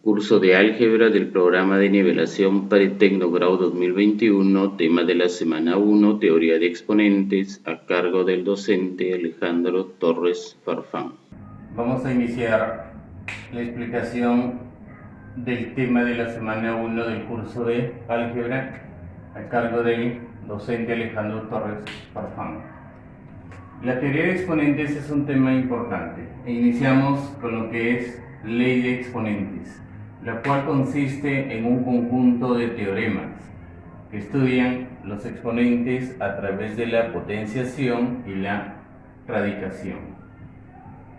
Curso de álgebra del programa de nivelación Pretecnogrado 2021, tema de la semana 1, teoría de exponentes, a cargo del docente Alejandro Torres Farfán. Vamos a iniciar la explicación del tema de la semana 1 del curso de álgebra a cargo del docente Alejandro Torres Farfán. La teoría de exponentes es un tema importante e iniciamos con lo que es ley de exponentes, la cual consiste en un conjunto de teoremas que estudian los exponentes a través de la potenciación y la radicación.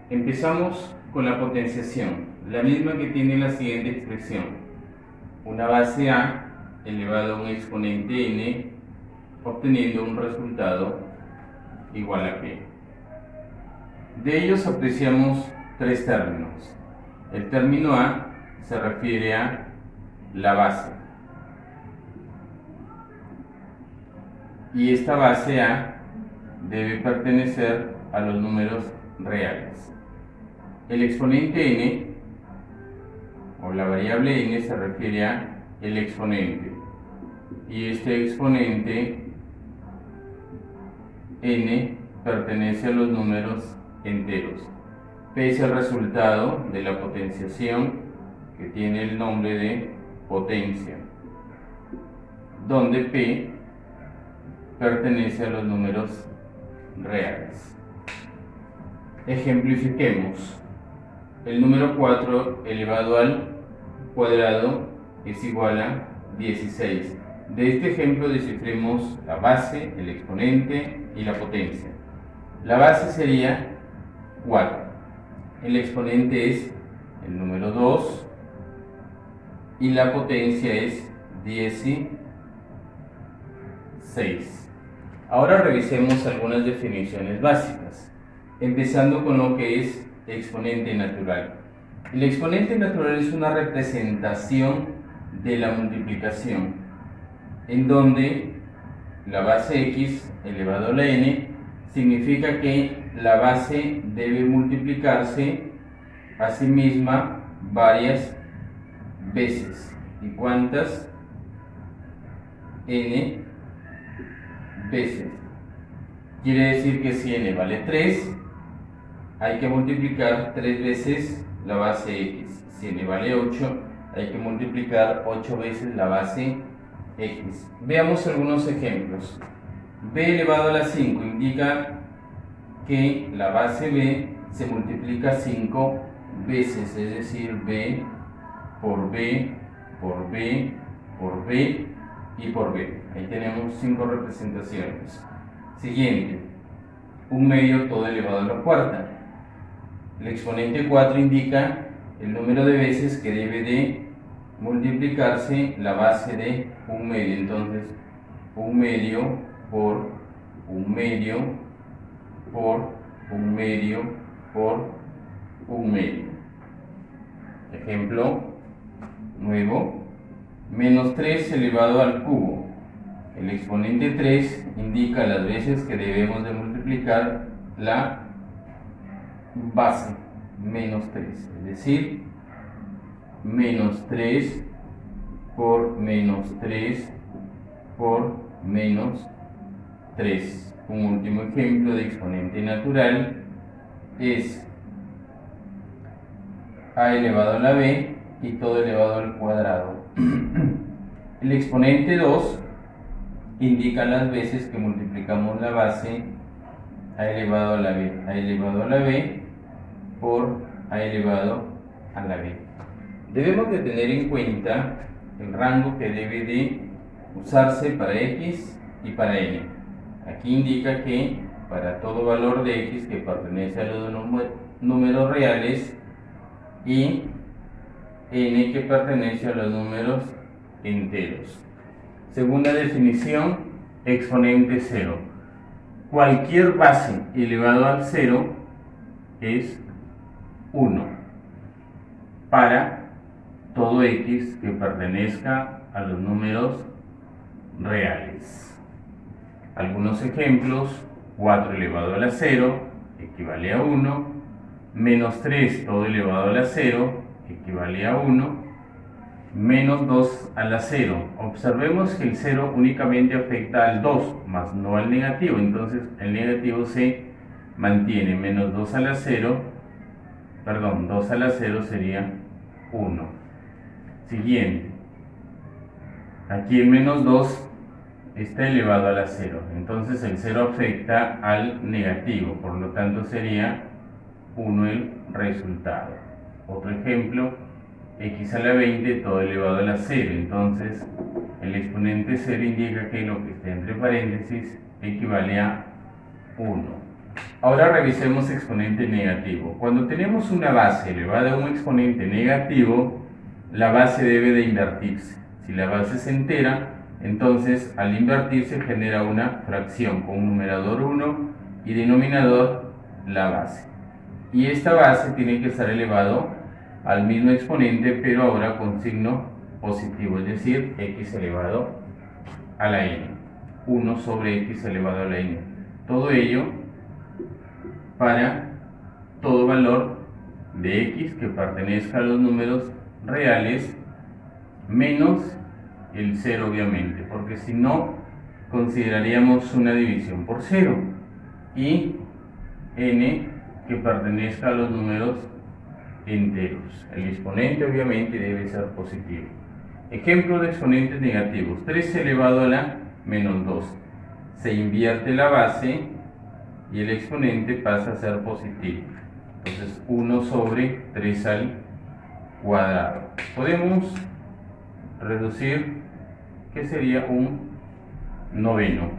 Empezamos con la potenciación, la misma que tiene la siguiente expresión: una base a elevado a un exponente n, obteniendo un resultado igual a p. De ellos apreciamos tres términos. El término a se refiere a la base, y esta base a debe pertenecer a los números reales. El exponente n o la variable n se refiere a el exponente, y este exponente n pertenece a los números enteros. P es el resultado de la potenciación, que tiene el nombre de potencia, donde P pertenece a los números reales. Ejemplifiquemos. El número 4 elevado al cuadrado es igual a 16. De este ejemplo descifremos la base, el exponente y la potencia. La base sería 4. El exponente es el número 2 y la potencia es 16. Ahora revisemos algunas definiciones básicas, empezando con lo que es exponente natural. El exponente natural es una representación de la multiplicación, en donde la base x elevado a la n significa que la base debe multiplicarse a sí misma varias veces. ¿Y cuántas? N veces. Quiere decir que si n vale 3, hay que multiplicar 3 veces la base x. Si n vale 8, hay que multiplicar 8 veces la base x. Veamos algunos ejemplos. B elevado a la 5 indica que la base b se multiplica 5 veces, es decir, b por b por b por b y por b. Ahí tenemos 5 representaciones. Siguiente, 1/2 todo elevado a la cuarta. El exponente 4 indica el número de veces que debe de multiplicarse la base de 1/2. Entonces, 1/2 por 1/2 por 1/2 por 1/2. Ejemplo nuevo, menos 3 elevado al cubo. El exponente 3 indica las veces que debemos de multiplicar la base menos 3, es decir, menos 3 por menos 3 por menos 3. Un último ejemplo de exponente natural es a elevado a la b y todo elevado al cuadrado. El exponente 2 indica las veces que multiplicamos la base a elevado a la b por a elevado a la b. Debemos de tener en cuenta el rango que debe de usarse para x y para n. Aquí indica que para todo valor de x que pertenece a los números reales y n que pertenece a los números enteros. Segunda definición, exponente 0. Cualquier base elevado al 0 es 1 para todo x que pertenezca a los números reales. Algunos ejemplos: 4 elevado a la 0 equivale a 1, menos 3 todo elevado a la 0 equivale a 1, menos 2 a la 0. Observemos que el 0 únicamente afecta al 2, más no al negativo. Entonces el negativo se mantiene. Menos 2 a la 0, perdón, 2 a la 0 sería 1. Siguiente. Aquí el menos 2 está elevado a la 0. Entonces el 0 afecta al negativo. Por lo tanto sería 1 el resultado. Otro ejemplo, x a la 20 todo elevado a la 0. Entonces el exponente 0 indica que lo que está entre paréntesis equivale a 1. Ahora revisemos exponente negativo. Cuando tenemos una base elevada a un exponente negativo, la base debe de invertirse. Si la base es entera, entonces al invertirse genera una fracción con numerador 1 y denominador la base. Y esta base tiene que estar elevado al mismo exponente, pero ahora con signo positivo, es decir, x elevado a la n. 1 sobre x elevado a la n. Todo ello para todo valor de x que pertenezca a los números reales menos el 0, obviamente, porque si no consideraríamos una división por 0, y n que pertenezca a los números enteros. El exponente obviamente debe ser positivo. Ejemplo de exponentes negativos: 3 elevado a la menos 2. Se invierte la base y el exponente pasa a ser positivo. Entonces 1 sobre 3 al cuadrado. Podemos reducir, que sería un noveno.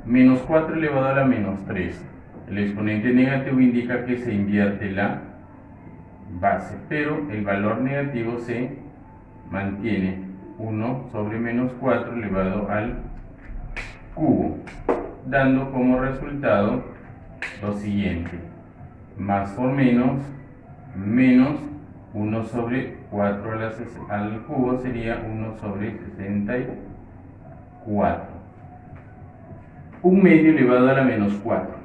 Menos 4 elevado a la menos 3. El exponente negativo indica que se invierte la base, pero el valor negativo se mantiene. 1 sobre menos 4 elevado al cubo, dando como resultado lo siguiente: más por menos, menos 1 sobre 4 al cubo sería 1 sobre 64. Un medio elevado a la menos 4.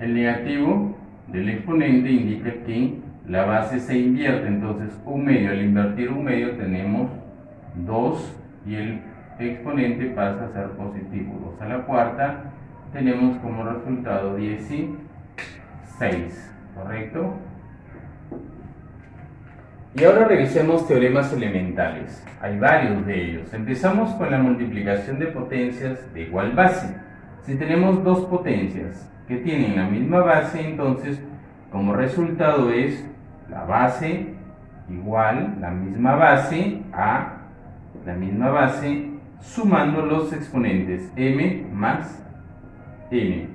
El negativo del exponente indica que la base se invierte. Entonces un medio, al invertir un medio tenemos 2 y el exponente pasa a ser positivo. 2 a la cuarta tenemos como resultado 16, ¿correcto? Y ahora revisemos teoremas elementales. Hay varios de ellos. Empezamos con la multiplicación de potencias de igual base. Si tenemos dos potencias que tienen la misma base, entonces como resultado es la base igual la misma base a la misma base sumando los exponentes m más n.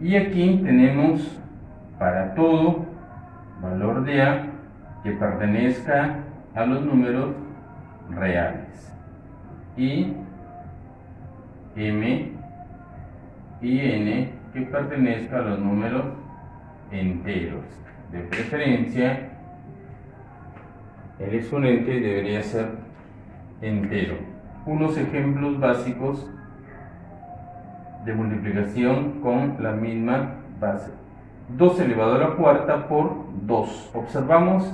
Y aquí tenemos para todo valor de a que pertenezca a los números reales y m y n que pertenezca a los números enteros. De preferencia, el exponente debería ser entero. Unos ejemplos básicos de multiplicación con la misma base: 2 elevado a la cuarta por 2. Observamos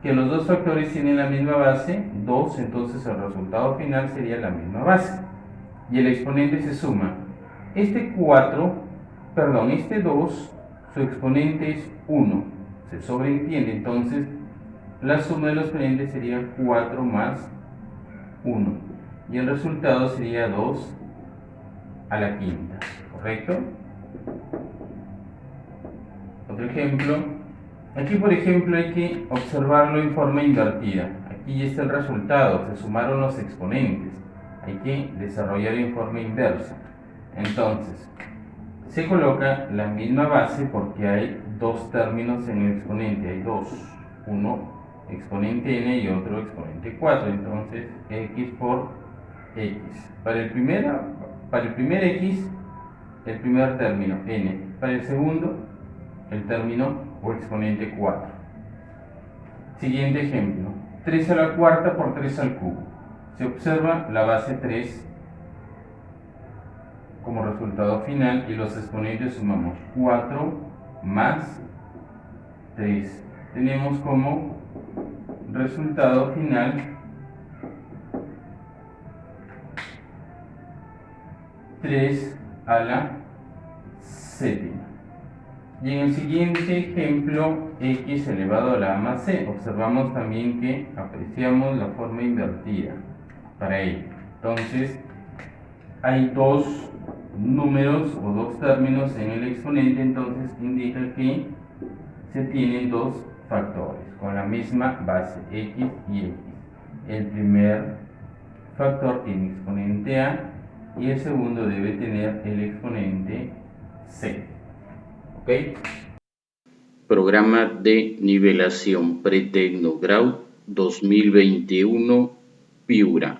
que los dos factores tienen la misma base, 2, entonces el resultado final sería la misma base. Y el exponente se suma. Este 2, su exponente es 1. Se sobreentiende, entonces la suma de los exponentes sería 4 más 1. Y el resultado sería 2 a la quinta, ¿correcto? Otro ejemplo. Aquí, por ejemplo, hay que observarlo en forma invertida. Aquí está el resultado, se sumaron los exponentes. Hay que desarrollar en forma inversa. Entonces, se coloca la misma base porque hay dos términos en el exponente. Hay dos. Uno exponente n y otro exponente 4. Entonces, x por x. Para el primer x, el primer término n. Para el segundo, el término o exponente 4. Siguiente ejemplo: 3 a la cuarta por 3 al cubo. Se observa la base 3 como resultado final y los exponentes sumamos 4 más 3. Tenemos como resultado final 3 a la séptima. Y en el siguiente ejemplo, x elevado a la a más c, observamos también que apreciamos la forma invertida para ello. Entonces, hay dos números o dos términos en el exponente, entonces indica que se tienen dos factores con la misma base, x y x. El primer factor tiene exponente a y el segundo debe tener el exponente c. ¿Ok? Programa de nivelación pretecno grau 2021 Piura.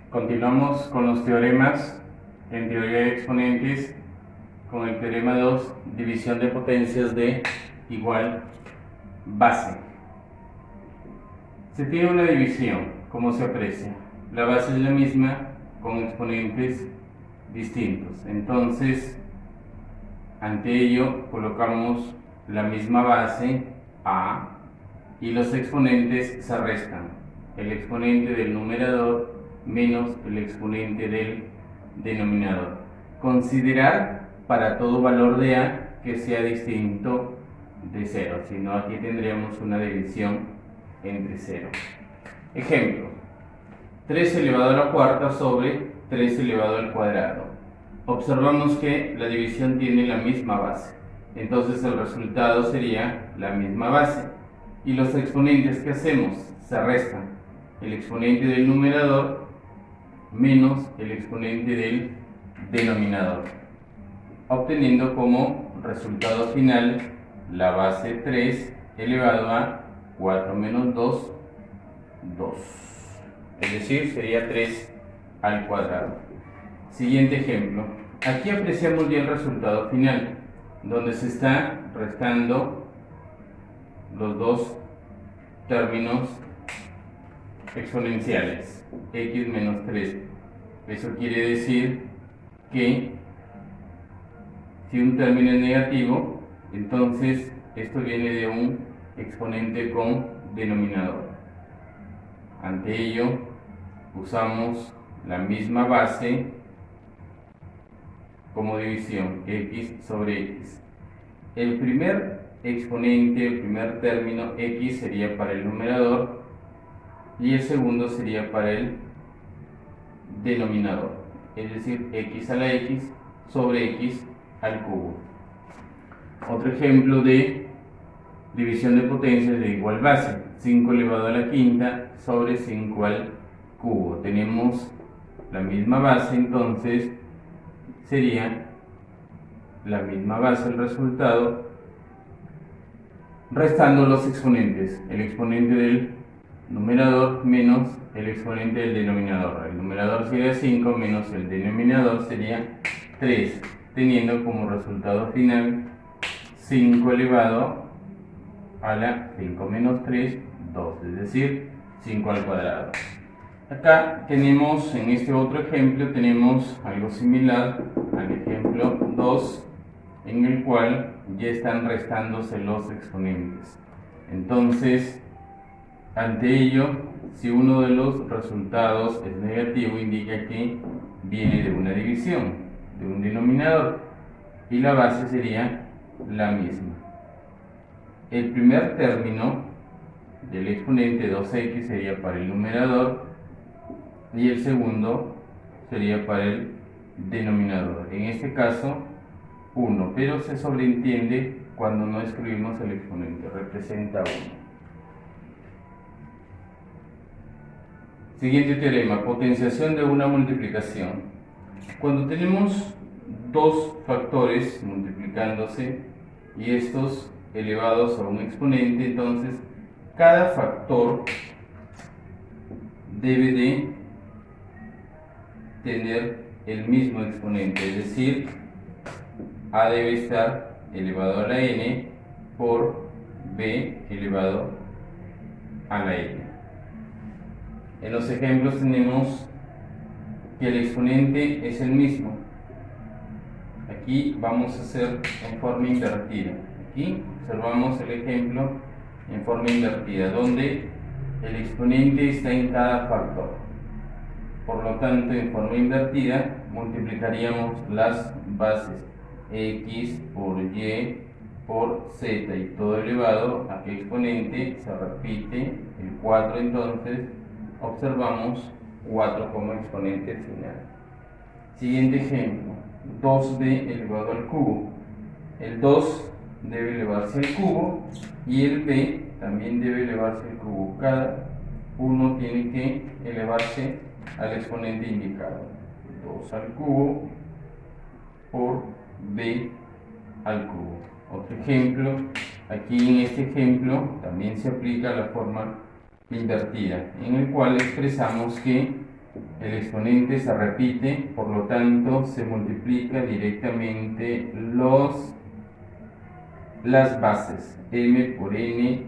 Continuamos con los teoremas en teoría de exponentes con el teorema 2, división de potencias de igual base. Se tiene una división, como se aprecia. La base es la misma con exponentes distintos. Entonces, ante ello colocamos la misma base a y los exponentes se restan. El exponente del numerador menos el exponente del denominador. Considerar para todo valor de a que sea distinto de 0, si no aquí tendríamos una división entre 0. Ejemplo, 3 elevado a la cuarta sobre 3 elevado al cuadrado. Observamos que la división tiene la misma base, entonces el resultado sería la misma base. Y los exponentes que hacemos se restan. El exponente del numerador menos el exponente del denominador, obteniendo como resultado final la base 3 elevado a 4 menos 2, 2. Es decir, sería 3 al cuadrado. Siguiente ejemplo. Aquí apreciamos ya el resultado final, donde se está restando los dos términos exponenciales, x menos 3. Eso quiere decir que si un término es negativo, entonces esto viene de un exponente con denominador. Ante ello, usamos la misma base como división, x sobre x. El primer exponente, el primer término, x, sería para el numerador y el segundo sería para el denominador, es decir, x a la x sobre x al cubo. Otro ejemplo de división de potencias de igual base, 5 elevado a la quinta sobre 5 al cubo. Tenemos la misma base, entonces sería la misma base el resultado, restando los exponentes, el exponente del numerador menos el exponente del denominador. El numerador sería 5 menos el denominador sería 3, teniendo como resultado final 5 elevado a la 5 menos 3, 2, es decir, 5 al cuadrado. Acá tenemos, en este otro ejemplo, tenemos algo similar al ejemplo 2, en el cual ya están restándose los exponentes. Entonces, ante ello, si uno de los resultados es negativo, indica que viene de una división, de un denominador, y la base sería la misma. El primer término del exponente 2x sería para el numerador y el segundo sería para el denominador. En este caso, 1, pero se sobreentiende cuando no escribimos el exponente, representa 1. Siguiente teorema, potenciación de una multiplicación. Cuando tenemos dos factores multiplicándose y estos elevados a un exponente, entonces cada factor debe de tener el mismo exponente, es decir, a debe estar elevado a la n por b elevado a la n. En los ejemplos tenemos que el exponente es el mismo. Aquí vamos a hacer en forma invertida. Aquí observamos el ejemplo en forma invertida, donde el exponente está en cada factor. Por lo tanto, en forma invertida, multiplicaríamos las bases x por y por z y todo elevado a qué exponente se repite el 4, entonces observamos 4 como exponente final. Siguiente ejemplo, 2b elevado al cubo. El 2 debe elevarse al cubo y el b también debe elevarse al cubo. Cada uno tiene que elevarse al exponente indicado. 2 al cubo por b al cubo. Otro ejemplo, aquí en este ejemplo también se aplica la forma invertida, en el cual expresamos que el exponente se repite, por lo tanto se multiplica directamente las bases m por n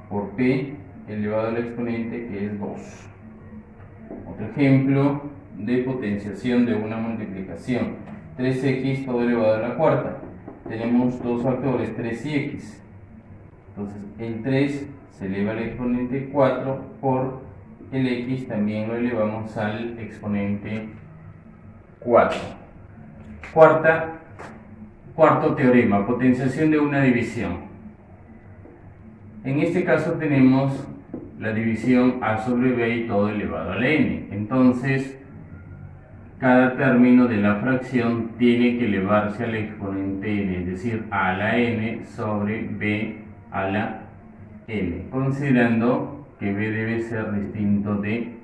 por p elevado al exponente, que es 2. Otro ejemplo de potenciación de una multiplicación, 3x todo elevado a la cuarta. Tenemos dos factores, 3 y x. Entonces el 3 se eleva al exponente 4 por el x, también lo elevamos al exponente 4. Cuarto teorema, potenciación de una división. En este caso tenemos la división a sobre b y todo elevado a la n. Entonces, cada término de la fracción tiene que elevarse al exponente n, es decir, a la n sobre b a la n, considerando que b debe ser distinto de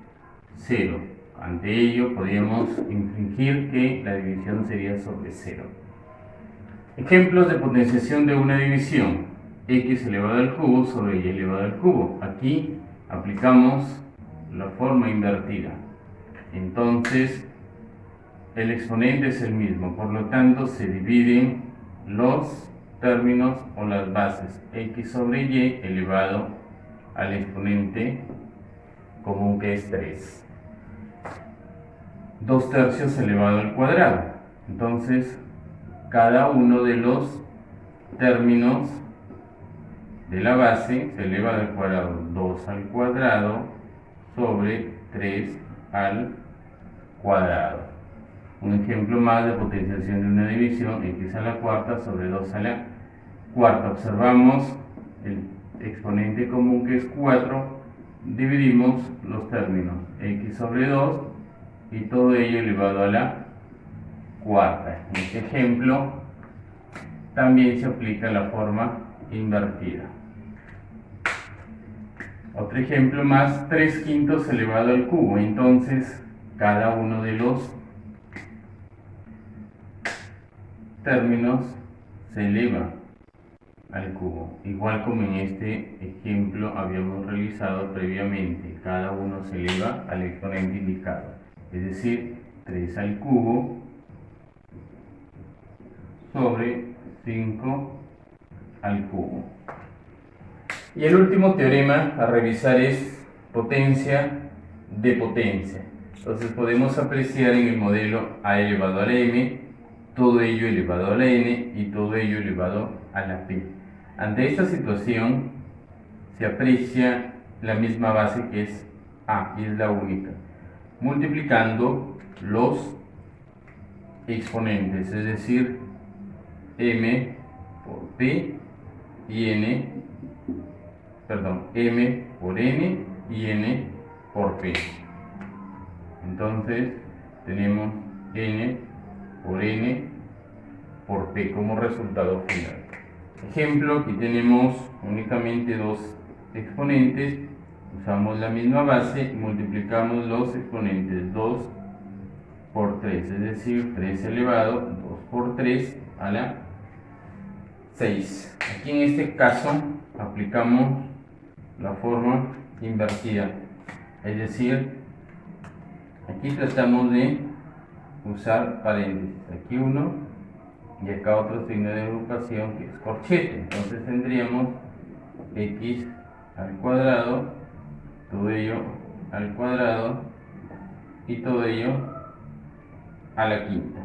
0. Ante ello, podríamos infringir que la división sería sobre 0. Ejemplos de potenciación de una división: x elevado al cubo sobre y elevado al cubo. Aquí aplicamos la forma invertida. Entonces, el exponente es el mismo, por lo tanto se dividen los términos o las bases, x sobre y elevado al exponente común, que es 3. 2 tercios elevado al cuadrado. Entonces, cada uno de los términos de la base se eleva al cuadrado. 2 al cuadrado sobre 3 al cuadrado. Un ejemplo más de potenciación de una división, x a la cuarta sobre 2 a la cuarta. Observamos el exponente común, que es 4, dividimos los términos, x sobre 2 y todo ello elevado a la cuarta. En este ejemplo también se aplica la forma invertida. Otro ejemplo más, 3 quintos elevado al cubo. Entonces, cada uno de los términos se eleva al cubo, igual como en este ejemplo habíamos realizado previamente. Cada uno se eleva al exponente indicado, es decir, 3 al cubo sobre 5 al cubo. Y el último teorema a revisar es potencia de potencia. Entonces podemos apreciar en el modelo a elevado a la m, todo ello elevado a la n y todo ello elevado a la p. Ante esta situación se aprecia la misma base, que es a, y es la única, multiplicando los exponentes, es decir, m por p y m por n y n por p. Entonces tenemos n por n por p como resultado final. Ejemplo, aquí tenemos únicamente dos exponentes, usamos la misma base y multiplicamos los exponentes. 2 por 3, es decir, 3 elevado, 2 por 3 a la 6. Aquí en este caso aplicamos la forma invertida, es decir, aquí tratamos de usar paréntesis, aquí uno y acá otro signo de agrupación, que es corchete. Entonces tendríamos x al cuadrado, todo ello al cuadrado y todo ello a la quinta.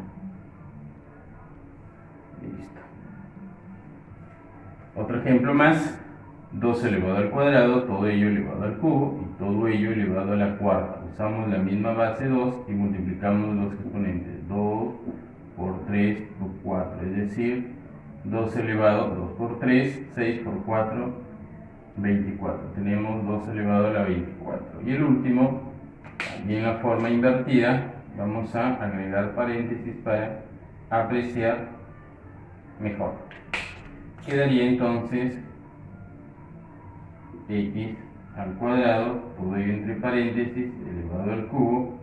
Listo. Otro ejemplo más, 2 elevado al cuadrado, todo ello elevado al cubo, y todo ello elevado a la cuarta. Usamos la misma base 2 y multiplicamos los exponentes. 2 por 3 por 4, es decir, 2 elevado, 2 por 3, 6 por 4, 24. Tenemos 2 elevado a la 24. Y el último, también la forma invertida, vamos a agregar paréntesis para apreciar mejor. Quedaría entonces x al cuadrado, todo ello entre paréntesis, elevado al cubo,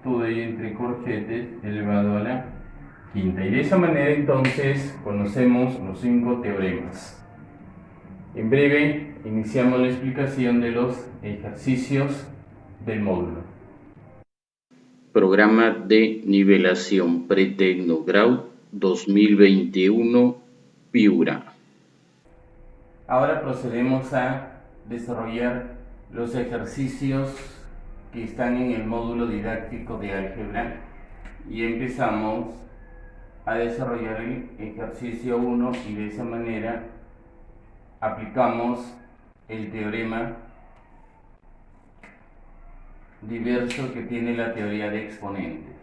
todo ello entre corchetes, elevado a la quinta. Y de esa manera entonces conocemos los 5 teoremas. En breve iniciamos la explicación de los ejercicios del módulo. Programa de nivelación pretecnogrado 2021 Piura. Ahora procedemos a desarrollar los ejercicios que están en el módulo didáctico de álgebra y empezamos a desarrollar el ejercicio 1 y de esa manera aplicamos el teorema diverso que tiene la teoría de exponentes.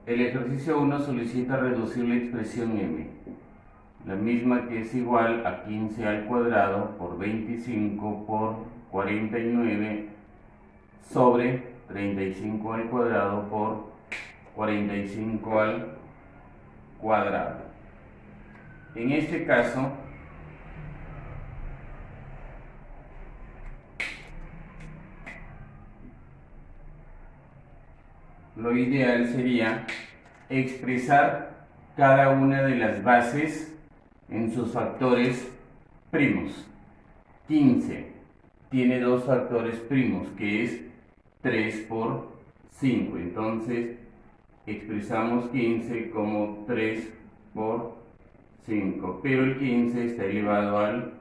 El ejercicio 1 solicita reducir la expresión m, la misma que es igual a 15 al cuadrado por 25 por 49 sobre 35 al cuadrado por 45 al cuadrado. En este caso, lo ideal sería expresar cada una de las bases en sus factores primos. 15 tiene dos factores primos, que es 3 por 5. Entonces, expresamos 15 como 3 por 5, pero el 15 está elevado al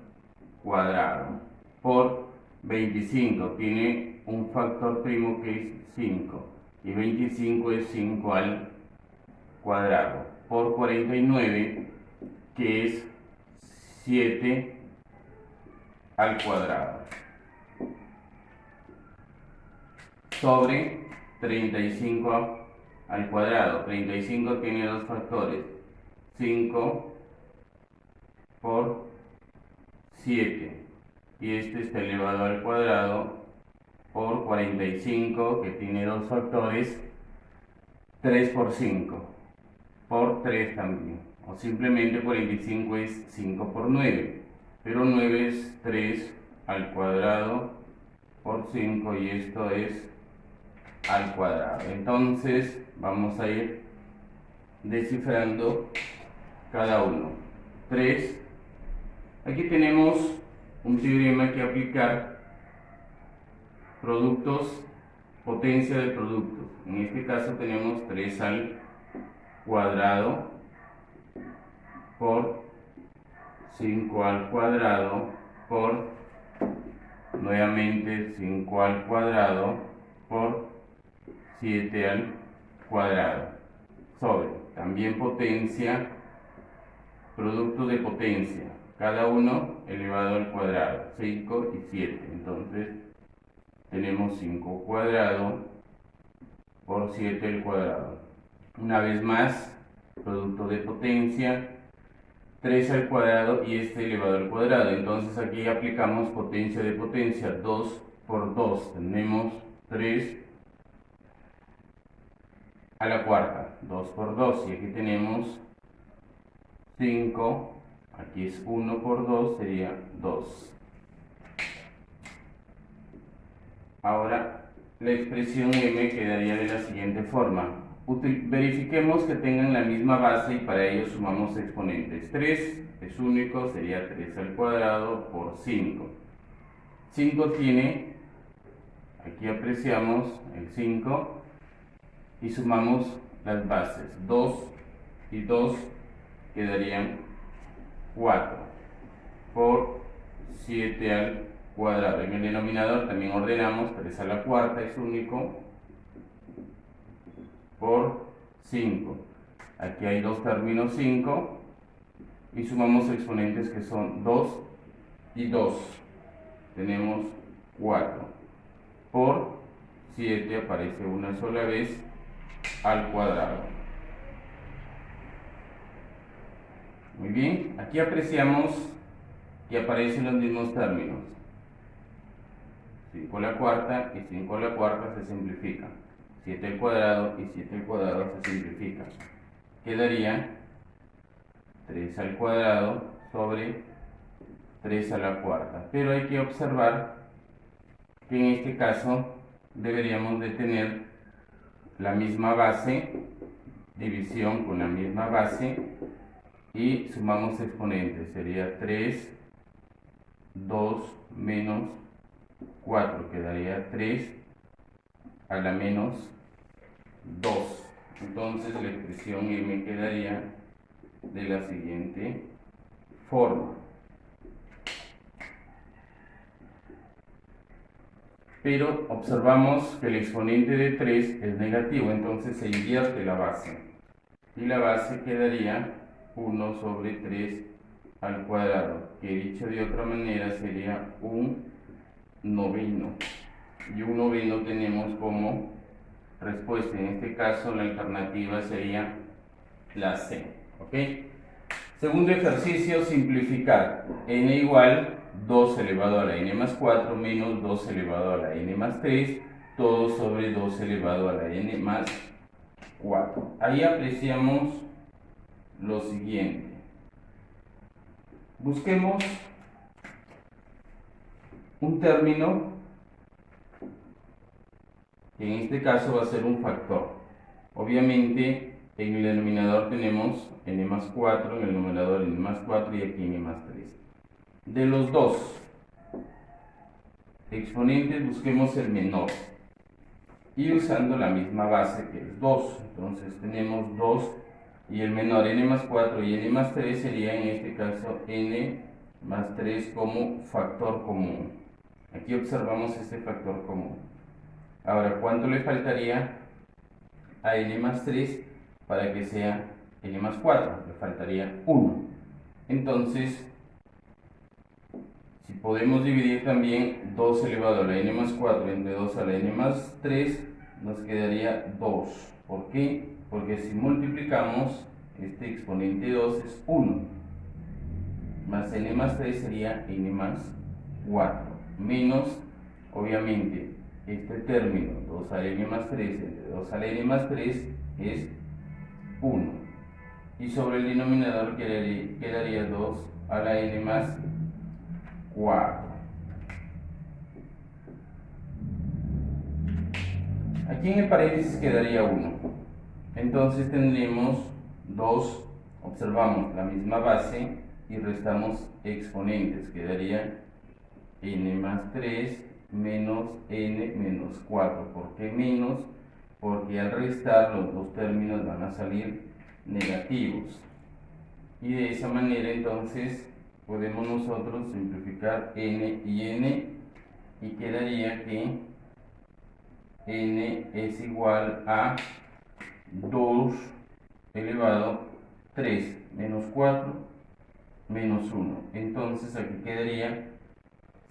cuadrado. Por 25 tiene un factor primo que es 5, y 25 es 5 al cuadrado. Por 49, que es 7 al cuadrado. Sobre 35 al cuadrado. 35 tiene dos factores. 5 por 7. Y este está elevado al cuadrado por 45, que tiene dos factores. 3 por 5. Por 3 también. O simplemente 45 es 5 por 9. Pero 9 es 3 al cuadrado por 5 y esto es al cuadrado. Entonces vamos a ir descifrando cada uno. 3. Aquí tenemos un teorema que aplicar. Productos, potencia de productos. En este caso tenemos 3 al cuadrado por 5 al cuadrado por nuevamente 5 al cuadrado por 7 al cuadrado sobre también potencia, producto de potencia, cada uno elevado al cuadrado, 5 y 7. Entonces tenemos 5 cuadrado por 7 al cuadrado. Una vez más, producto de potencia, 3 al cuadrado y este elevado al cuadrado. Entonces aquí aplicamos potencia de potencia, 2 por 2. Tenemos 3 a la cuarta, 2 por 2. Y aquí tenemos 5, aquí es 1 por 2, sería 2. Ahora, la expresión m quedaría de la siguiente forma. Verifiquemos que tengan la misma base y para ello sumamos exponentes. 3 es único, sería 3 al cuadrado por 5. 5 tiene, aquí apreciamos el 5 y sumamos las bases. 2 y 2 quedarían 4 por 7 al cuadrado. En el denominador también ordenamos 3 a la cuarta es único por 5. Aquí hay dos términos 5 y sumamos exponentes que son 2 y 2. Tenemos 4. Por 7 aparece una sola vez al cuadrado. Muy bien, aquí apreciamos que aparecen los mismos términos. 5 a la cuarta y 5 a la cuarta se simplifican. 7 al cuadrado y 7 al cuadrado se simplifican. Quedaría 3 al cuadrado sobre 3 a la cuarta. Pero hay que observar que en este caso deberíamos de tener la misma base, división con la misma base, y sumamos exponentes. Sería 3, 2 menos 4. Quedaría 3 a la menos 2. Entonces la expresión m quedaría de la siguiente forma. Pero observamos que el exponente de 3 es negativo, entonces se invierte la base. Y la base quedaría 1 sobre 3 al cuadrado, que dicho de otra manera sería un noveno. Y un noveno tenemos como respuesta. En este caso la alternativa sería la C. ¿Ok? Segundo ejercicio, simplificar. N igual 2 elevado a la n más 4 menos 2 elevado a la n más 3, todo sobre 2 elevado a la n más 4. Ahí apreciamos lo siguiente. Busquemos un término que en este caso va a ser un factor. Obviamente en el denominador tenemos n más 4, en el numerador n más 4 y aquí n más 3. De los dos exponentes busquemos el menor y usando la misma base que es 2. Entonces tenemos 2 y el menor n más 4 y n más 3 sería en este caso n más 3 como factor común. Aquí observamos este factor común. Ahora, ¿cuánto le faltaría a n más 3 para que sea n más 4? Le faltaría 1. Entonces, si podemos dividir también 2 elevado a la n más 4 entre 2 a la n más 3, nos quedaría 2. ¿Por qué? Porque si multiplicamos, este exponente 2 es 1. Más n más 3 sería n más 4. Menos, obviamente, este término 2 a la n más 3 entre 2 a la n más 3 es 1. Y sobre el denominador quedaría 2 a la n más 4. Aquí en el paréntesis quedaría 1. Entonces tendremos 2, observamos la misma base y restamos exponentes. Quedaría n más 3 menos n menos 4. ¿Por qué menos? Porque al restar los dos términos van a salir negativos. Y de esa manera entonces podemos nosotros simplificar n y quedaría que n es igual a 2 elevado a 3 menos 4 menos 1. Entonces aquí quedaría,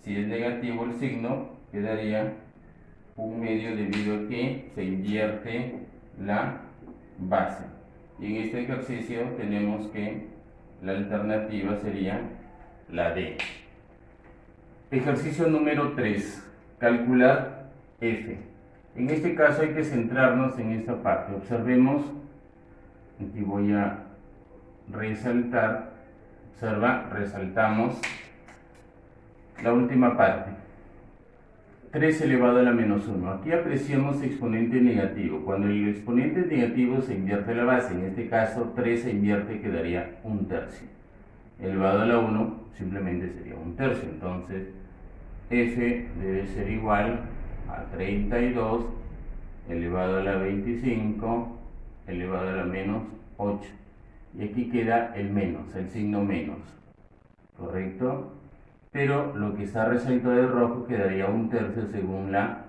si es negativo el signo, quedaría un medio debido a que se invierte la base. Y en este ejercicio tenemos que la alternativa sería la D. Ejercicio número 3. Calcular F. En este caso hay que centrarnos en esta parte. Observemos, aquí voy a resaltar, observa, resaltamos la última parte. 3 elevado a la menos 1. Aquí apreciamos exponente negativo. Cuando el exponente es negativo se invierte la base. En este caso 3 se invierte, quedaría 1/3. Elevado a la 1 simplemente sería 1/3. Entonces F debe ser igual a 32 elevado a la 25 elevado a la menos 8. Y aquí queda el menos, el signo menos. ¿Correcto? Pero lo que está resaltado de rojo quedaría 1/3 según la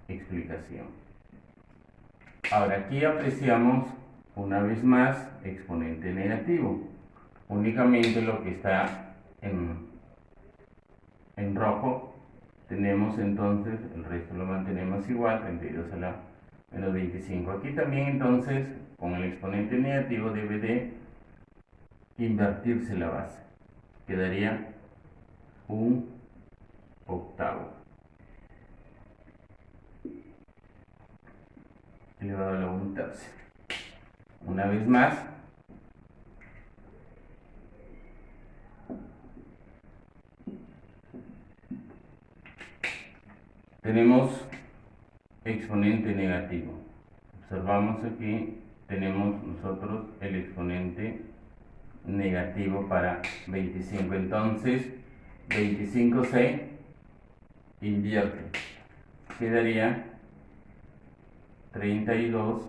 explicación. Ahora aquí apreciamos una vez más exponente negativo. Únicamente lo que está en rojo tenemos entonces, el resto lo mantenemos igual, 32 a la menos 25. Aquí también entonces, con el exponente negativo debe de invertirse la base. Quedaría un octavo elevado a la 1/3. Una vez más, tenemos exponente negativo. Observamos aquí, tenemos nosotros el exponente negativo para 25. Entonces, 25 se invierte. Quedaría 32.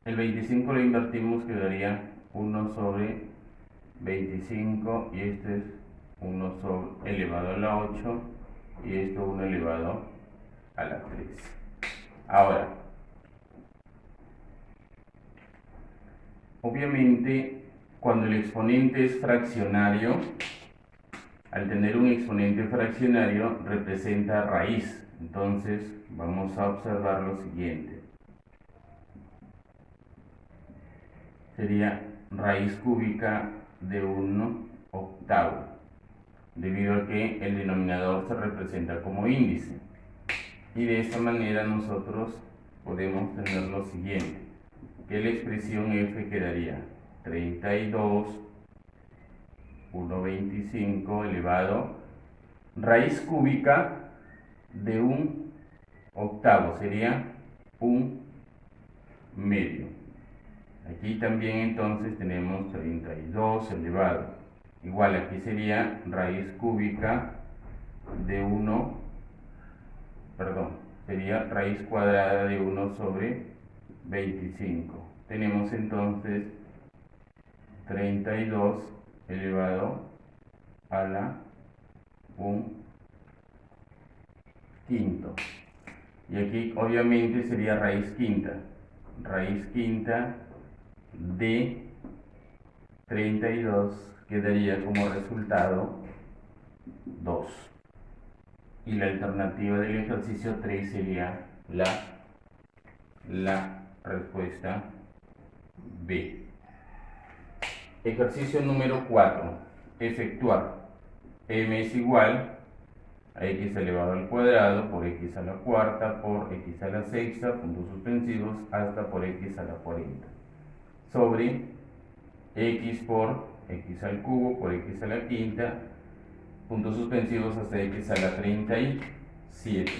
El 25 lo invertimos, quedaría 1 sobre 25 y este es 1 sobre elevado a la 8 y esto 1 elevado a la 3. Ahora, obviamente, cuando el exponente es fraccionario, al tener un exponente fraccionario representa raíz. Entonces, vamos a observar lo siguiente. Sería raíz cúbica de 1/8, debido a que el denominador se representa como índice. Y de esta manera nosotros podemos tener lo siguiente, que la expresión f quedaría 32, 1/25 elevado, raíz cúbica de 1/8, sería 1/2. Aquí también entonces tenemos 32 elevado. Igual aquí sería raíz cúbica de sería raíz cuadrada de 1 sobre 25. Tenemos entonces 32 elevado a la 1/5. Y aquí obviamente sería raíz quinta. Raíz quinta de 32 quedaría como resultado 2. Y la alternativa del ejercicio 3 sería la respuesta B. Ejercicio número 4. Efectuar. M es igual a x elevado al cuadrado por x a la cuarta por x a la sexta, puntos suspensivos, hasta por x a la 40. Sobre x por x al cubo por x a la quinta, puntos suspensivos hasta x a la 37.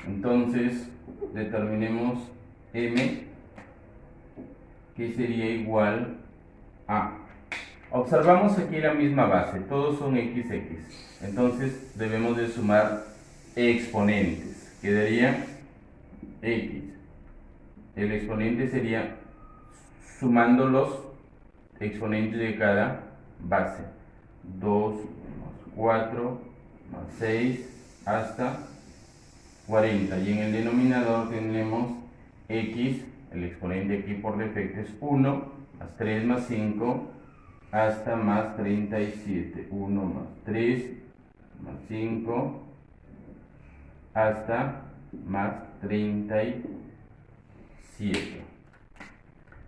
Entonces, determinemos m, que sería igual a... Observamos aquí la misma base, todos son xx. Entonces, debemos de sumar exponentes. Quedaría x. El exponente sería sumando los exponentes de cada base. 2 más 4 más 6 hasta 40. Y en el denominador tenemos x, el exponente aquí por defecto es 1, más 3 más 5, hasta más 37. 1 más 3 más 5, hasta más 37.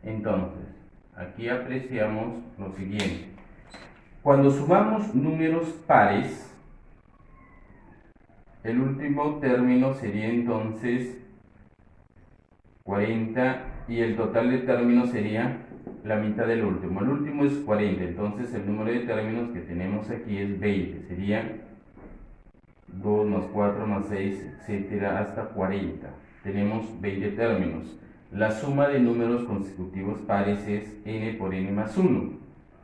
Entonces, aquí apreciamos lo siguiente. Cuando sumamos números pares, el último término sería entonces 40 y el total de términos sería la mitad del último. El último es 40, entonces el número de términos que tenemos aquí es 20. Sería 2 más 4 más 6, etcétera, hasta 40. Tenemos 20 términos. La suma de números consecutivos pares es n por n más 1,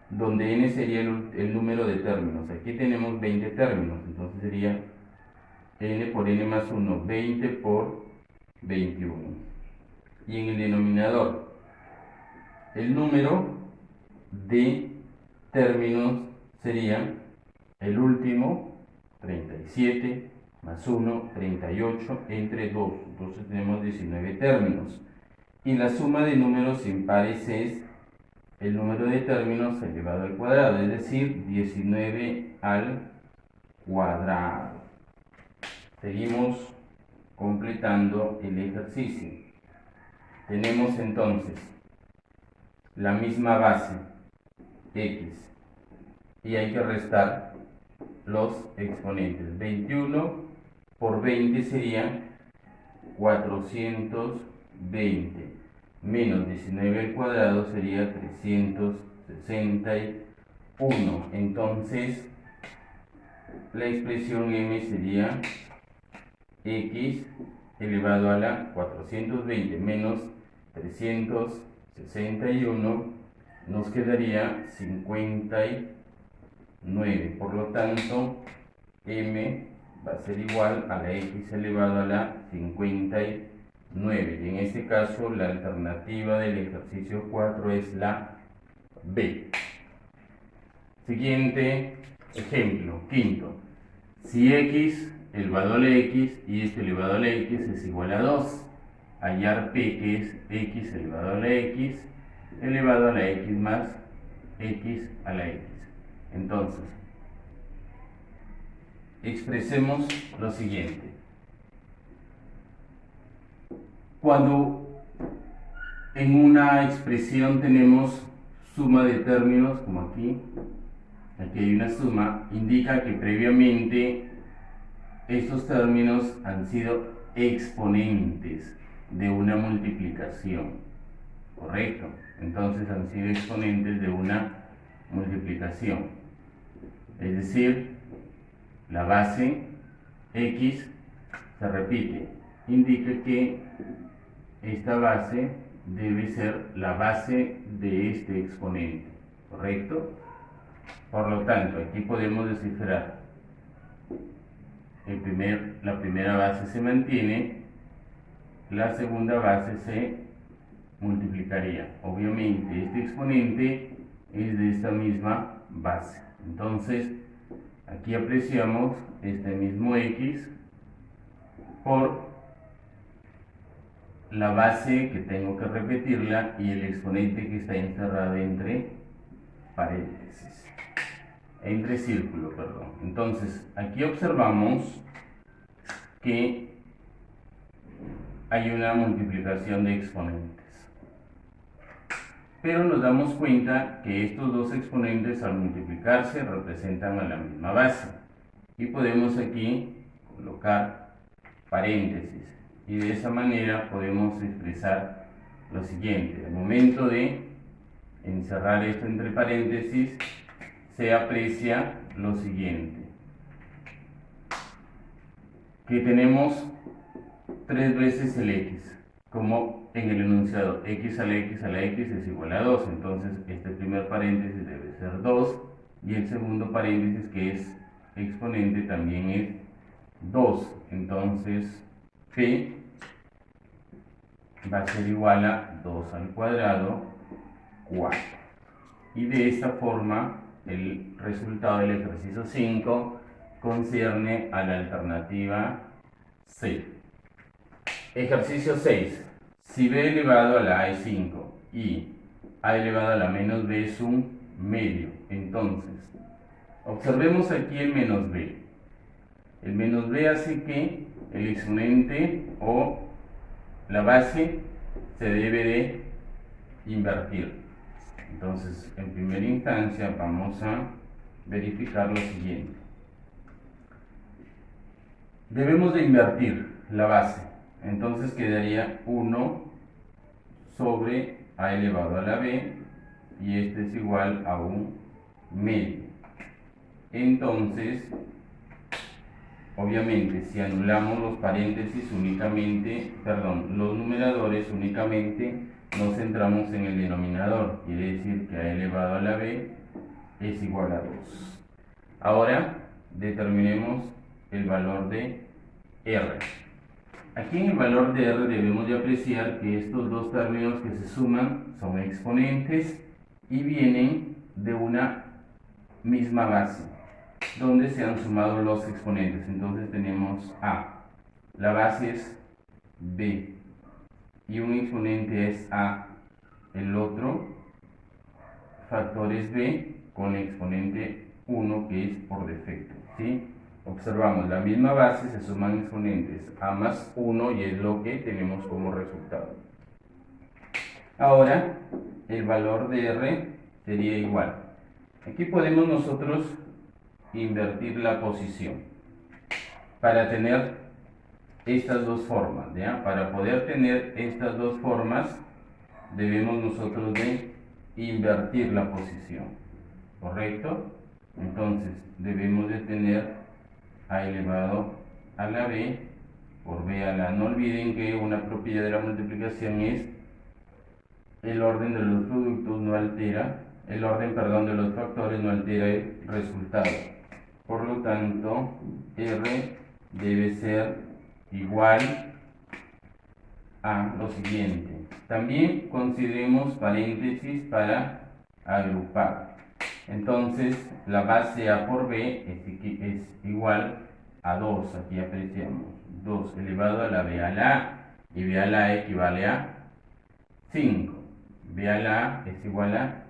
donde n sería el número de términos. Aquí tenemos 20 términos, entonces sería n por n más 1, 20 por 21. Y en el denominador, el número de términos sería el último, 37, más 1, 38, entre 2. Entonces tenemos 19 términos. Y la suma de números impares es el número de términos elevado al cuadrado, es decir, 19 al cuadrado. Seguimos completando el ejercicio. Tenemos entonces la misma base, x, y hay que restar los exponentes. 21 por 20 sería 420, menos 19 al cuadrado sería 361. Entonces, la expresión m sería x elevado a la 420 menos 361, nos quedaría 59. Por lo tanto, m va a ser igual a la x elevado a la 59. Y en este caso, la alternativa del ejercicio 4 es la B. Siguiente ejemplo, quinto. Si x elevado a la x y esto elevado a la x es igual a 2, hallar p, que es x elevado a la x elevado a la x más x a la x. Entonces, expresemos lo siguiente. Cuando en una expresión tenemos suma de términos, como aquí hay una suma, indica que previamente estos términos han sido exponentes de una multiplicación, ¿correcto? Entonces han sido exponentes de una multiplicación. Es decir, la base x se repite, indica que esta base debe ser la base de este exponente, ¿correcto? Por lo tanto, aquí podemos descifrar la primera base se mantiene, la segunda base se multiplicaría. Obviamente, este exponente es de esta misma base. Entonces, aquí apreciamos este mismo x por la base que tengo que repetirla y el exponente que está encerrado entre paréntesis, entre círculo, perdón. Entonces, aquí observamos que hay una multiplicación de exponentes. Pero nos damos cuenta que estos dos exponentes al multiplicarse representan a la misma base. Y podemos aquí colocar paréntesis. Y de esa manera podemos expresar lo siguiente. Al momento de encerrar esto entre paréntesis, se aprecia lo siguiente. Que tenemos 3 veces el x, como en el enunciado x a la x a la x es igual a 2. Entonces este primer paréntesis debe ser 2 y el segundo paréntesis, que es exponente, también es 2. Entonces p va a ser igual a 2 al cuadrado, 4. Y de esta forma el resultado del ejercicio 5 concierne a la alternativa C. Ejercicio 6. Si b elevado a la a es 5 y a elevado a la menos b es un medio, entonces observemos aquí el menos b. El menos b hace que el exponente o la base se debe de invertir. Entonces, en primera instancia vamos a verificar lo siguiente. Debemos de invertir la base. Entonces quedaría 1 sobre a elevado a la b y este es igual a un medio. Entonces, obviamente, si anulamos los paréntesis únicamente, los numeradores únicamente, nos centramos en el denominador. Quiere decir que a elevado a la b es igual a 2. Ahora, determinemos el valor de r. Aquí en el valor de r debemos de apreciar que estos dos términos que se suman son exponentes y vienen de una misma base, donde se han sumado los exponentes. Entonces tenemos a, la base es b, y un exponente es a, el otro factores b con exponente 1 que es por defecto, ¿sí? Observamos, la misma base se suman exponentes a más 1 y es lo que tenemos como resultado. Ahora, el valor de r sería igual. Aquí podemos nosotros invertir la posición para tener estas dos formas, ¿ya? Para poder tener estas dos formas debemos nosotros de invertir la posición, ¿correcto? Entonces debemos de tener a elevado a la b por b a la. No olviden que una propiedad de la multiplicación es el orden de los productos no altera, el orden, perdón, de los factores no altera el resultado. Por lo tanto, r debe ser igual a lo siguiente. También consideremos paréntesis para agrupar. Entonces, la base a por b es igual a 2. Aquí apreciamos 2 elevado a la b a la a, y b a la a equivale a 5. b a la a es igual a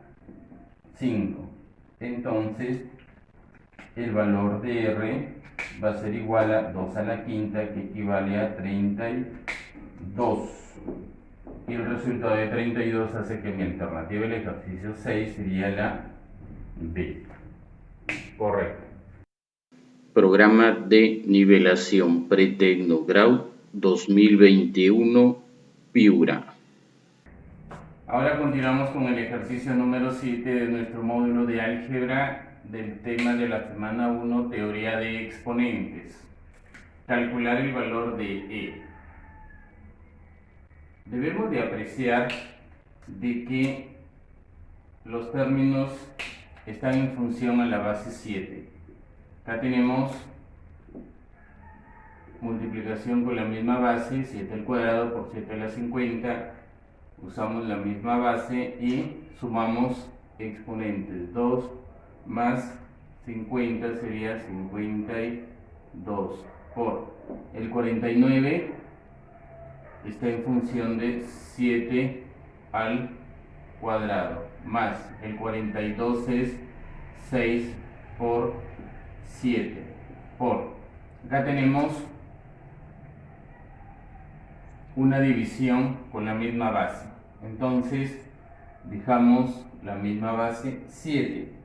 5. Entonces, el valor de r va a ser igual a 2 a la quinta, que equivale a 32. Y el resultado de 32 hace que mi alternativa del ejercicio 6 sería la B. Correcto. Programa de nivelación pretecno grau 2021 Piura. Ahora continuamos con el ejercicio número 7 de nuestro módulo de álgebra del tema de la semana 1, teoría de exponentes. Calcular el valor de E. Debemos de apreciar de que los términos están en función a la base 7. Acá tenemos multiplicación con la misma base, 7 al cuadrado por 7 a la 50. Usamos la misma base y sumamos exponentes. 2 más 50 sería 52 por el 49 está en función de 7 al cuadrado, más el 42 es 6 por 7 por, acá tenemos una división con la misma base, entonces dejamos la misma base 7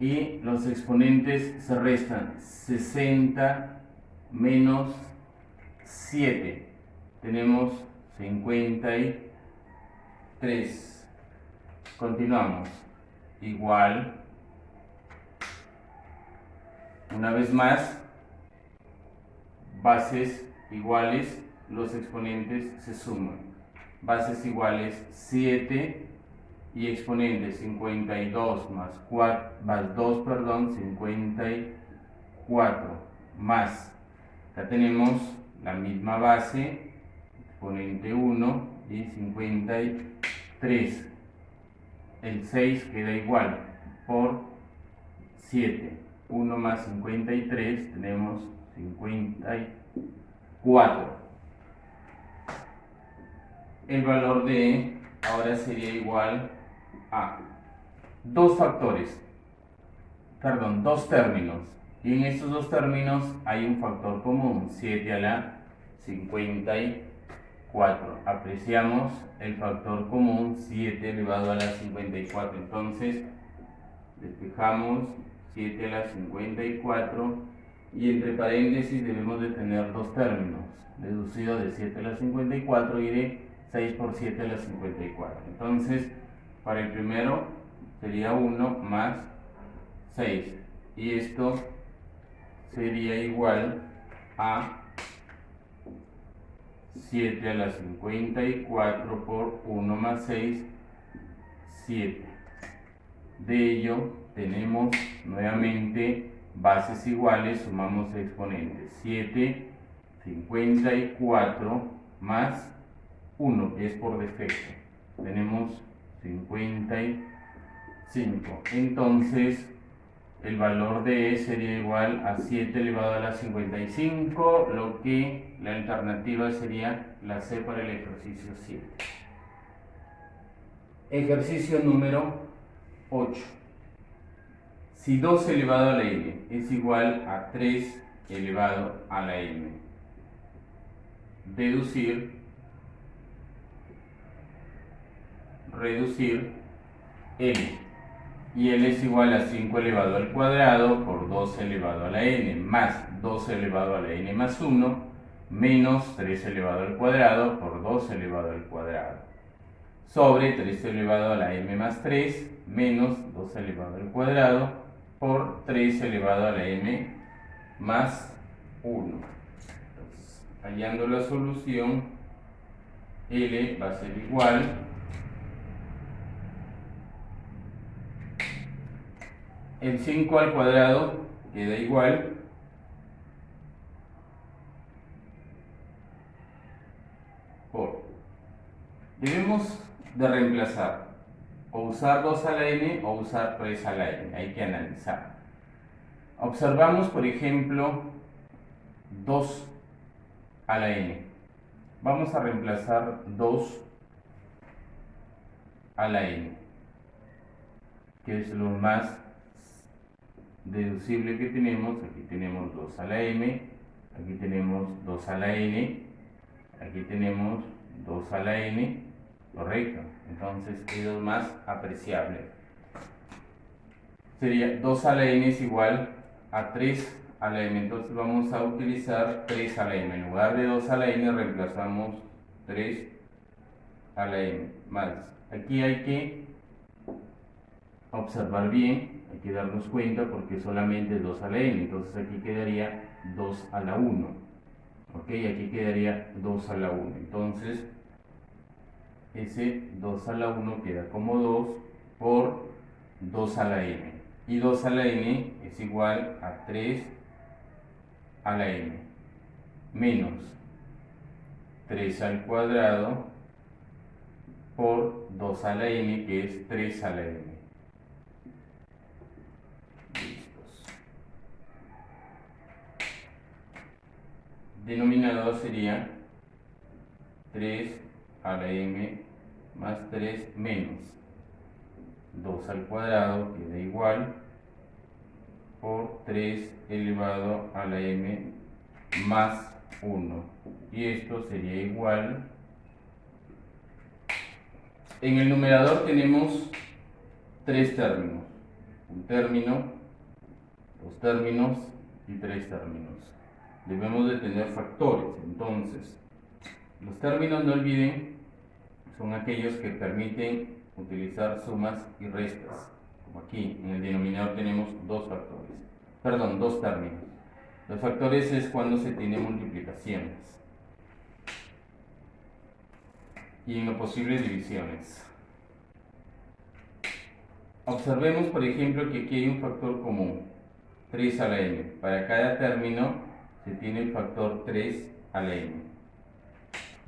y los exponentes se restan. 60 menos 7, tenemos 53. Continuamos, igual, una vez más, bases iguales, los exponentes se suman. Bases iguales 7 y exponentes 52 más 2, 54 más, acá tenemos la misma base, exponente 1 y 53. El 6 queda igual por 7. 1 más 53 tenemos 54. El valor de E ahora sería igual a dos términos. Y en estos dos términos hay un factor común, 7 a la 54. Apreciamos el factor común, 7 elevado a la 54. Entonces, despejamos 7 a la 54 y entre paréntesis debemos de tener dos términos, deducido de 7 a la 54 y de 6 por 7 a la 54. Entonces, para el primero sería 1 más 6 y esto sería igual a 7 a la 54 por 1 más 6, 7. De ello tenemos nuevamente bases iguales, sumamos exponentes. 7, 54 más 1, que es por defecto. Tenemos 55. Entonces, el valor de E sería igual a 7 elevado a la 55, lo que la alternativa sería la C para el ejercicio 7. Ejercicio número 8. Si 2 elevado a la n es igual a 3 elevado a la n, reducir n. Y n es igual a 5 elevado al cuadrado por 2 elevado a la n, más 2 elevado a la n más 1, menos 3 elevado al cuadrado por 2 elevado al cuadrado, sobre 3 elevado a la m más 3, menos 2 elevado al cuadrado por 3 elevado a la m más 1. Entonces, hallando la solución, L va a ser igual el 5 al cuadrado queda igual por, debemos de reemplazar o usar 2 a la n o usar 3 a la n, hay que analizar. Observamos, por ejemplo, 2 a la n. Vamos a reemplazar 2 a la n, que es lo más deducible que tenemos. Aquí tenemos 2 a la m, aquí tenemos 2 a la n, aquí tenemos 2 a la n, correcto. Entonces es lo más apreciable. Sería 2 a la n es igual a 3 a la m, entonces vamos a utilizar 3 a la m. En lugar de 2 a la n reemplazamos 3 a la m más. Aquí hay que observar bien, hay que darnos cuenta porque solamente es 2 a la n, entonces aquí quedaría 2 a la 1, ok, aquí quedaría 2 a la 1, entonces ese 2 a la 1 queda como 2 por 2 a la n, y 2 a la n es igual a 3 a la n, menos 3 al cuadrado por 2 a la n, que es 3 a la n. Denominador sería 3 a la m más 3 menos 2 al cuadrado, queda igual por 3 elevado a la m más 1. Y esto sería igual. En el numerador tenemos 3 términos. Un término, 2 términos y 3 términos. Debemos de tener factores. Entonces, los términos, no olviden, son aquellos que permiten utilizar sumas y restas. Como aquí, en el denominador tenemos 2 factores. Perdón, 2 términos. Los factores es cuando se tienen multiplicaciones. Y en lo posible divisiones. Observemos, por ejemplo, que aquí hay un factor común, 3 a la n. Para cada término se tiene el factor 3 a la n.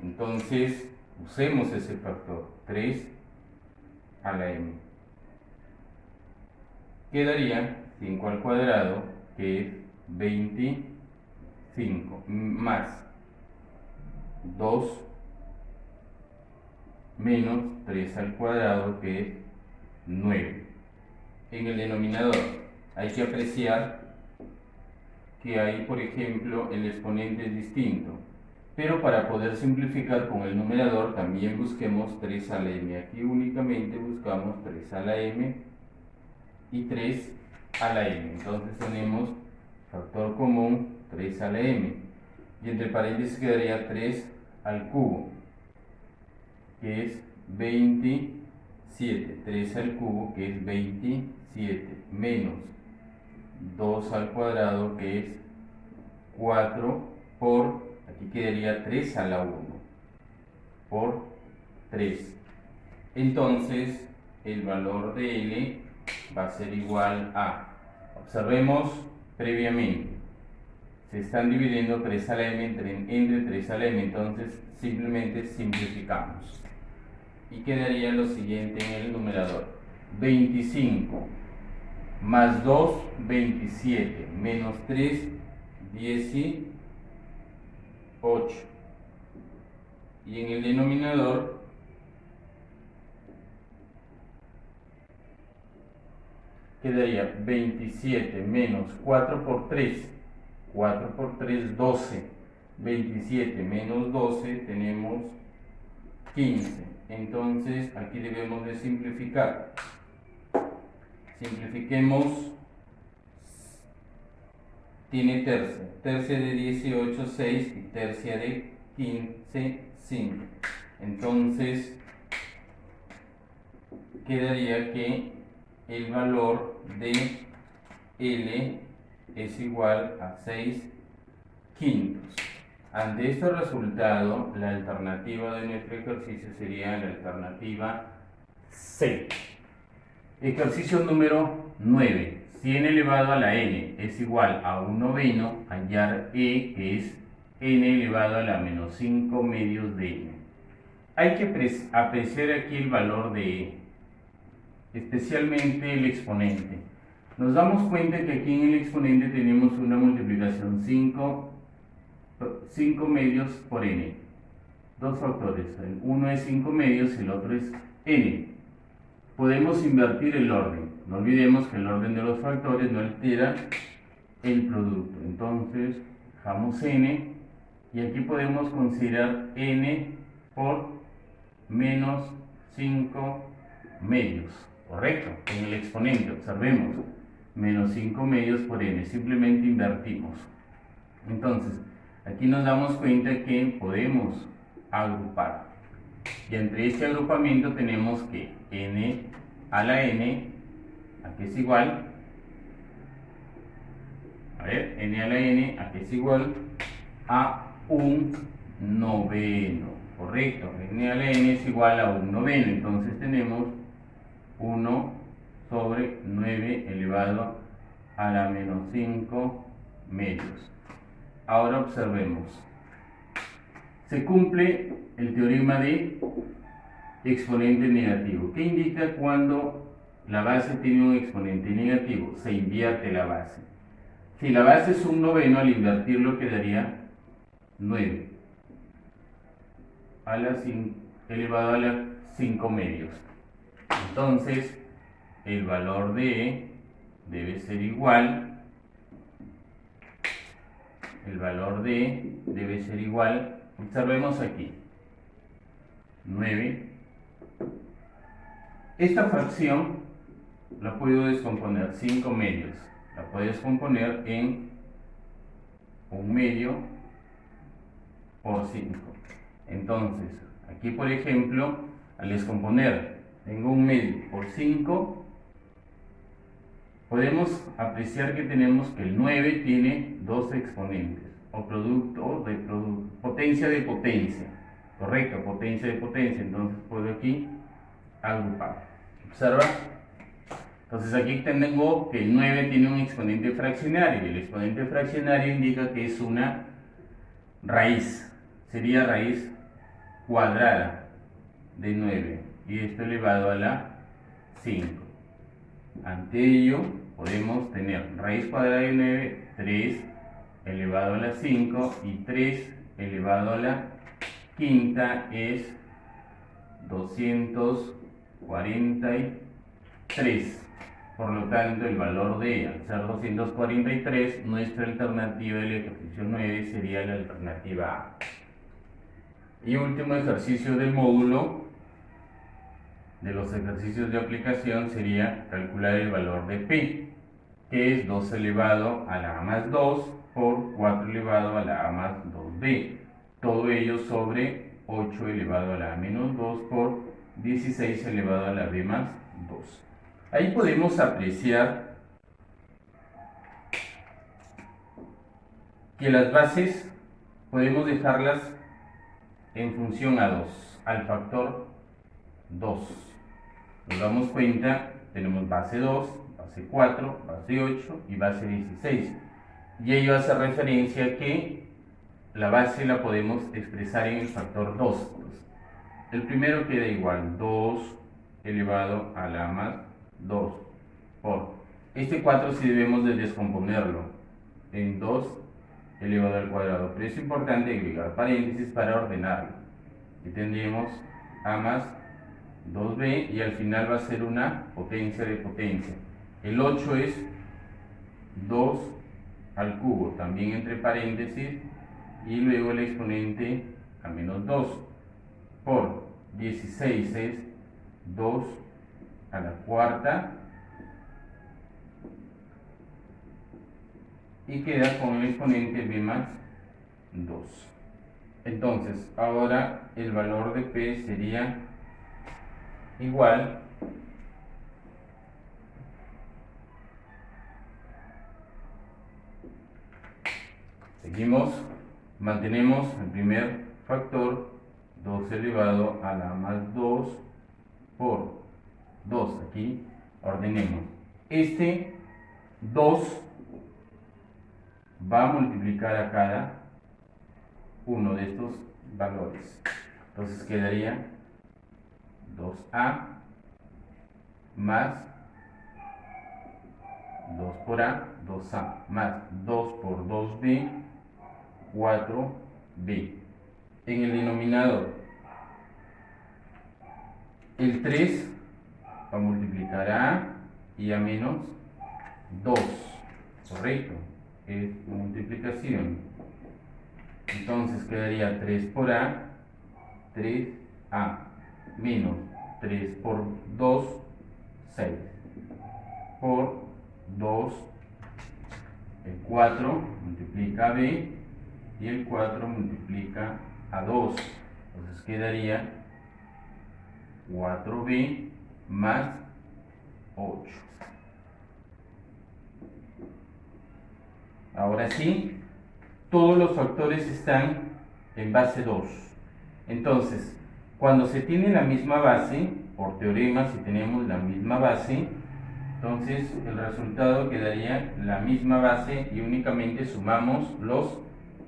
Entonces, usemos ese factor, 3 a la n. Quedaría 5 al cuadrado, que es 25, más 2 menos 3 al cuadrado, que es 9. En el denominador hay que apreciar que hay, por ejemplo, el exponente es distinto, pero para poder simplificar con el numerador también busquemos 3 a la m. Aquí únicamente buscamos 3 a la m y 3 a la m. Entonces tenemos factor común 3 a la m, y entre paréntesis quedaría 3 al cubo, que es 27. 3 al cubo, que es 27, menos 2 al cuadrado, que es 4, por, aquí quedaría 3 a la 1, por 3. Entonces, el valor de L va a ser igual a, observemos previamente, se están dividiendo 3 a la m entre 3 a la m, entonces simplemente simplificamos. Y quedaría lo siguiente en el numerador: 25 más 2, 27, menos 3, 18. Y en el denominador quedaría 27 menos 4 por 3, 4 por 3, 12. 27 menos 12 tenemos 15. Entonces aquí debemos de simplificar. Simplifiquemos. Tiene tercia. Tercia de 18, 6 y tercia de 15, 5. Entonces quedaría que el valor de L es igual a 6 quintos. Ante este resultado, la alternativa de nuestro ejercicio sería la alternativa C. Ejercicio número 9. Si n elevado a la n es igual a 1 noveno, hallar e, que es n elevado a la menos 5 medios de n. Hay que apreciar aquí el valor de e, especialmente el exponente. Nos damos cuenta que aquí en el exponente tenemos una multiplicación 5 medios por n. Dos factores, uno es 5 medios y el otro es n. Podemos invertir el orden. No olvidemos que el orden de los factores no altera el producto. Entonces, dejamos n y aquí podemos considerar n por menos 5 medios. ¿Correcto? En el exponente, observemos, menos 5 medios por n. Simplemente invertimos. Entonces, aquí nos damos cuenta que podemos agrupar. Y entre este agrupamiento tenemos que n a la n, aquí es igual, n a la n, aquí es igual a 1 noveno, correcto, n a la n es igual a 1 noveno, entonces tenemos 1 sobre 9 elevado a la menos 5 medios. Ahora observemos, se cumple el teorema de exponente negativo. ¿Qué indica cuando la base tiene un exponente negativo? Se invierte la base. Si la base es 1 noveno, al invertirlo quedaría 9 a la 5, elevado a la 5 medios. Entonces, el valor de E debe ser igual. El valor de E debe ser igual. Observemos aquí. 9. Esta fracción la puedo descomponer, 5 medios. La puedo descomponer en 1 medio por 5. Entonces, aquí por ejemplo, al descomponer tengo 1 medio por 5, podemos apreciar que tenemos que el 9 tiene dos exponentes, o producto de potencia de potencia. Correcto, potencia de potencia. Entonces puedo aquí agrupar. Observa. Entonces aquí tengo que el 9 tiene un exponente fraccionario. Y el exponente fraccionario indica que es una raíz. Sería raíz cuadrada de 9. Y esto elevado a la 5. Ante ello podemos tener raíz cuadrada de 9, 3 elevado a la 5. Y 3 elevado a la quinta es 243. Por lo tanto, el valor de, al ser 243, nuestra alternativa del ejercicio 9 sería la alternativa A. Y último ejercicio del módulo, de los ejercicios de aplicación, sería calcular el valor de P, que es 2 elevado a la A más 2 por 4 elevado a la A más 2B. Todo ello sobre 8 elevado a la A menos 2 por 16 elevado a la B más 2. Ahí podemos apreciar que las bases podemos dejarlas en función a 2, al factor 2. Nos damos cuenta, tenemos base 2, base 4, base 8 y base 16. Y ello hace referencia a que la base la podemos expresar en el factor 2. El primero queda igual, 2 elevado a la más 2 por este 4 si debemos de descomponerlo en 2 elevado al cuadrado, pero es importante agregar paréntesis para ordenarlo. Y tendríamos A más 2B y al final va a ser una potencia de potencia. El 8 es 2 al cubo, también entre paréntesis, y luego el exponente a menos 2, por 16 es 2 a la cuarta, y queda con el exponente b más 2. Entonces, ahora el valor de p sería igual seguimos, mantenemos el primer factor, 2 elevado a la más 2 por 2, aquí ordenemos, este 2 va a multiplicar a cada uno de estos valores, entonces quedaría 2a más 2 por a, 2a más 2 por 2b, 4b. En el denominador, el 3 va a multiplicar a a y a menos 2, correcto, es multiplicación. Entonces quedaría 3 por a, 3a, menos 3 por 2, 6, por 2, el 4 multiplica a b y el 4 multiplica a 2, entonces quedaría 4b más 8. Ahora sí, todos los factores están en base 2. Entonces, cuando se tiene la misma base, por teorema, si tenemos la misma base, entonces el resultado quedaría la misma base y únicamente sumamos los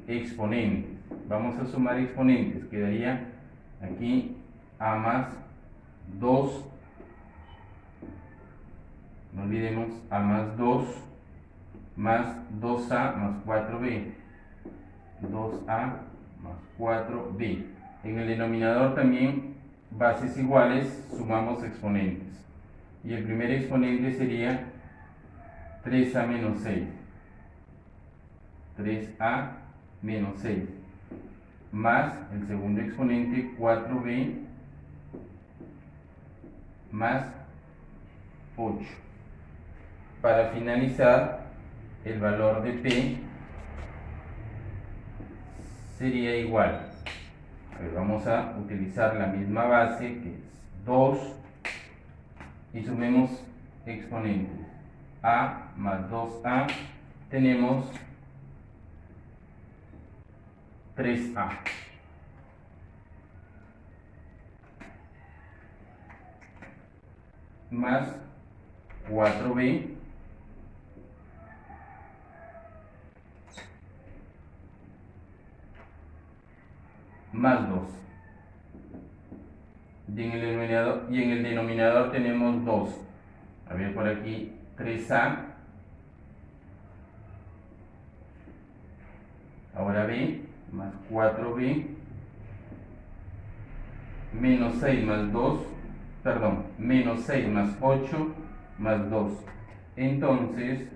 exponentes. Vamos a sumar exponentes, quedaría aquí a más 2, no olvidemos a más 2 más 2a más 4b, 2a más 4b. En el denominador también bases iguales, sumamos exponentes. Y el primer exponente sería 3a menos 6. 3a menos 6. Más el segundo exponente 4b más 8. Para finalizar, el valor de p sería igual. A ver, vamos a utilizar la misma base que es 2 y sumemos exponentes. A más 2a tenemos 3a. Más 4b más 2. Y en el denominador tenemos 2. A ver por aquí 3a. Ahora b más 4b menos 6 más 2, perdón, menos 6 más 8 más 2. Entonces,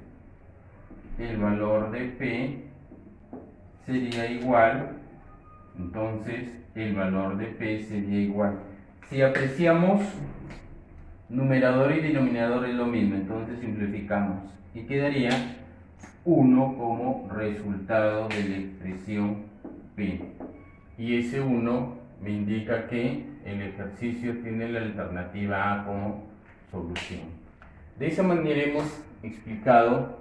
el valor de p sería igual, entonces el valor de p sería igual. Si apreciamos, numerador y denominador es lo mismo, entonces simplificamos y quedaría 1 como resultado de la expresión p. Y ese 1 me indica que el ejercicio tiene la alternativa A como solución. De esa manera hemos explicado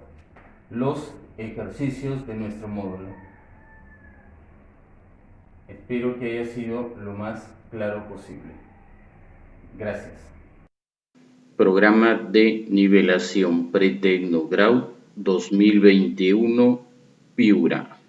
los ejercicios de nuestro módulo. Espero que haya sido lo más claro posible. Gracias. Programa de nivelación pretecnogrado 2021 Piura.